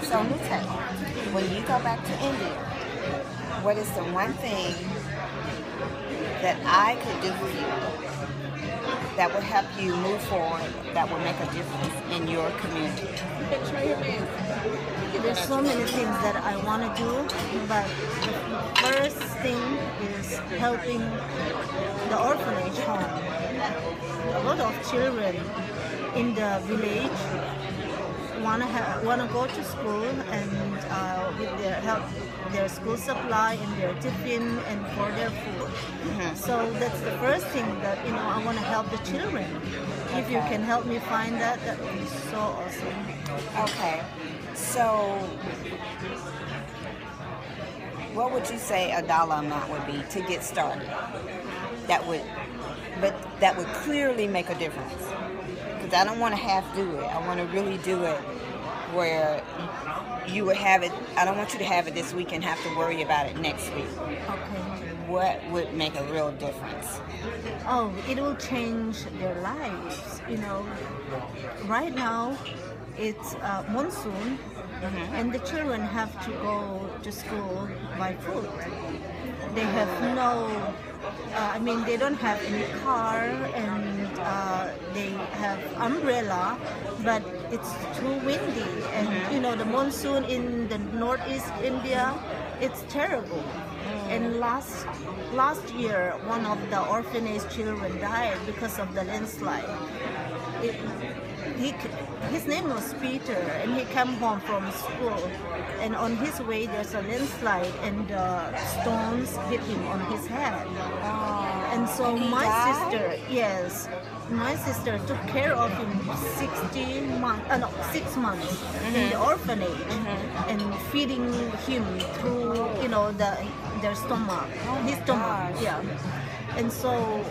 So, Nutei, when you go back to India, what is the one thing that I could do for you that will help you move forward, that will make a difference in your community? There's so many things that I want to do, but the first thing is helping the orphanage home. A lot of children in the village want to go to school, and with their help, their school supply and their tiffin and for their food. So that's the first thing that I want to help the children. If you can help me find that, that would be so awesome. Okay, so what would you say a dollar amount would be to get started? That would clearly make a difference. Because I don't want to half do it. I want to really do it where you would have it. I don't want you to have it this week and have to worry about it next week. Okay. What would make a real difference? Oh, it will change their lives. Right now it's monsoon, and the children have to go to school by foot. They have they don't have any car, and they have umbrella, but it's too windy, and the monsoon in the northeast India, it's terrible. And last year, one of the orphanage children died because of the landslide. His name was Peter, and he came home from school, and on his way there's a landslide, and stones hit him on his head. And so my sister took care of him 6 months in the orphanage, and feeding him through their stomach, his stomach. Yeah. And so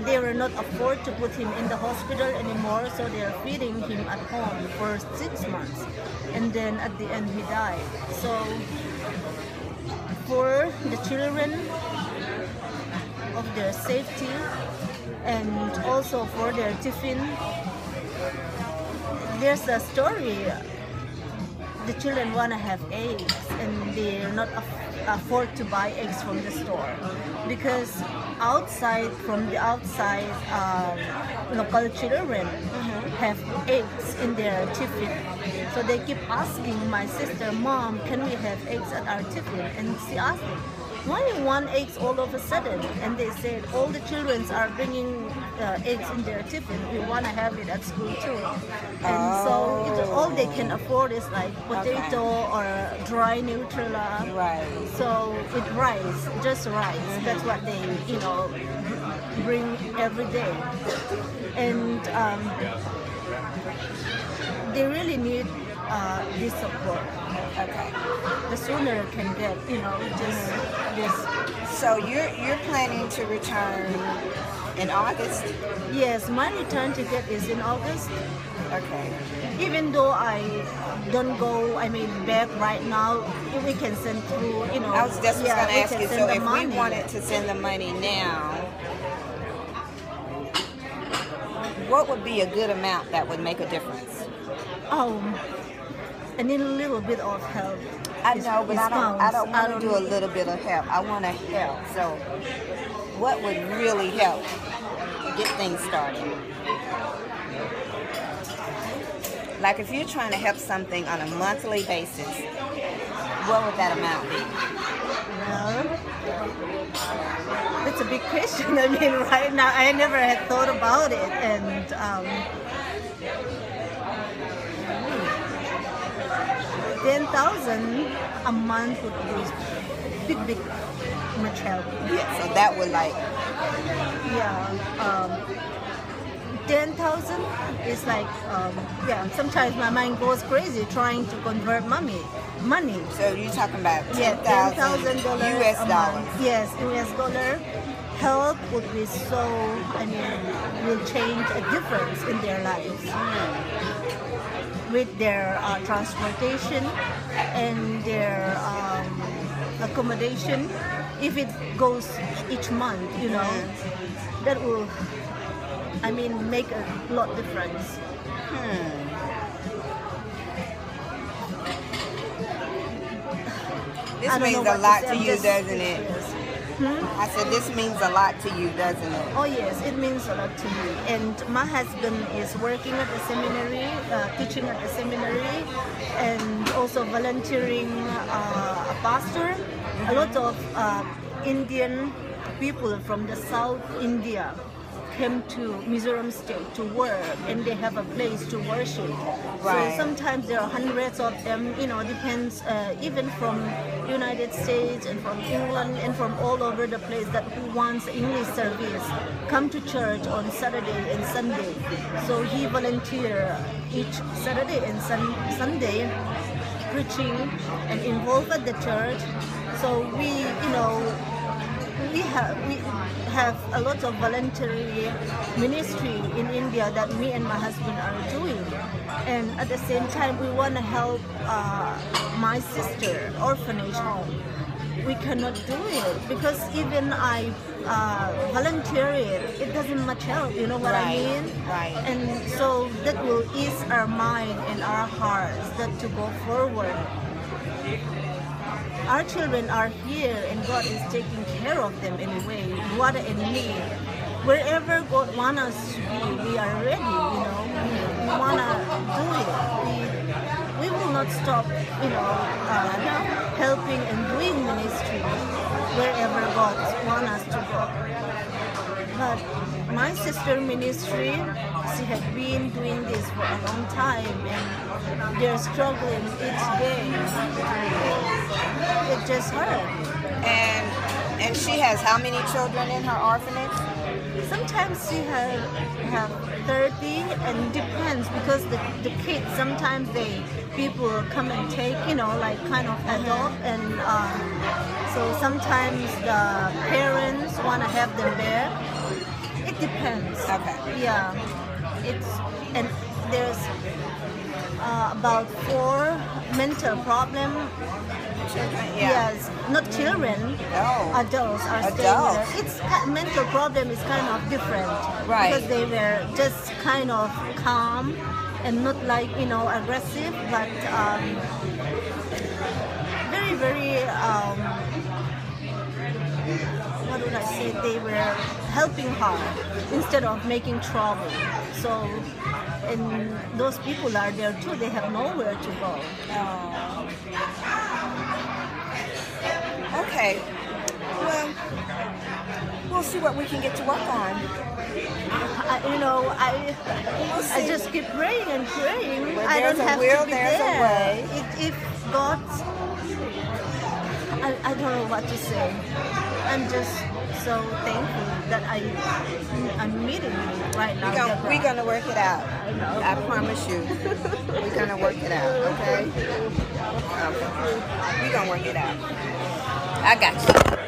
they were not afford to put him in the hospital anymore, so they are feeding him at home for 6 months, and then at the end he died. So for the children of their safety, and also for their tiffin, there's a story. The children want to have eggs, and they're not afford to buy eggs from the store, because from the outside, local children have eggs in their tiffin. So they keep asking my sister, "Mom, can we have eggs at our tiffin?" And she asked them, "Why you want eggs all of a sudden?" And they said, "All the children are bringing eggs in their tiffin. We want to have it at school too." And so all they can afford is like potato or dry Nutella. Right. So with rice, just rice. That's what they bring every day. And they really need this support. Okay. The sooner can get, just this. So you're planning to return in August? Yes, my return ticket is in August. Okay. Even though I don't go, back right now, we can send through, I was just going to ask you, so if we wanted to send the money now, what would be a good amount that would make a difference? I need a little bit of help. I know, but I don't want to do a little bit of help. I want to help. So what would really help get things started? Like if you're trying to help something on a monthly basis, what would that amount be? Well, that's a big question. Right now, I never had thought about it, and 10,000 a month would be big much help. Yeah, so that would 10,000 is like, sometimes my mind goes crazy trying to convert money. So you're talking about $10,000 US dollars. Yes, US dollar. Help would be so, will change a difference in their lives. With their transportation and their accommodation. If it goes each month, that will, make a lot difference. This means a lot to you, doesn't it? I said, this means a lot to you, doesn't it? Oh yes, it means a lot to me. And my husband is working at the seminary, teaching at the seminary, and also volunteering a pastor. A lot of Indian people from the South India came to Mizoram state to work, and they have a place to worship. Right. So sometimes there are hundreds of them, depends, even from United States and from England and from all over the place, that who wants English service come to church on Saturday and Sunday. So he volunteer each Saturday and Sunday preaching and involved at the church. So we have a lot of voluntary ministry in India that me and my husband are doing, and at the same time we want to help my sister orphanage home. We cannot do it because even I volunteer it doesn't much help, you know what I mean? Right. And so that will ease our mind and our hearts that to go forward. Our children are here and God is taking care of them anyway, what in need. Wherever God wants us to be, we are ready, we want to do it. We will not stop, helping and doing ministry wherever God wants us to go. But my sister ministry, she had been doing this for a long time, and they're struggling each day. It just hurt. And she has how many children in her orphanage? Sometimes she have 30, and depends because the kids sometimes people come and take, like kind of adopt, and so sometimes the parents want to have them there. It depends. Okay. Yeah. And there's about 4 mental problem. Children, yeah. Yes, not children. No. Adults are staying Adults. there. It's mental problem is kind of different, Right. Because they were just kind of calm and not like aggressive, but very very what would I say? They were helping her instead of making trouble. So, and those people are there too. They have nowhere to go. Okay. Well, we'll see what we can get to work on. I just keep praying and praying. Where I there's don't a have will, to be there's a there. way. If God, I don't know what to say. I'm just so thankful that I'm meeting you right now. We're gonna work it out. I know. I promise you. We're gonna work it out, okay? We're gonna work it out. I got you.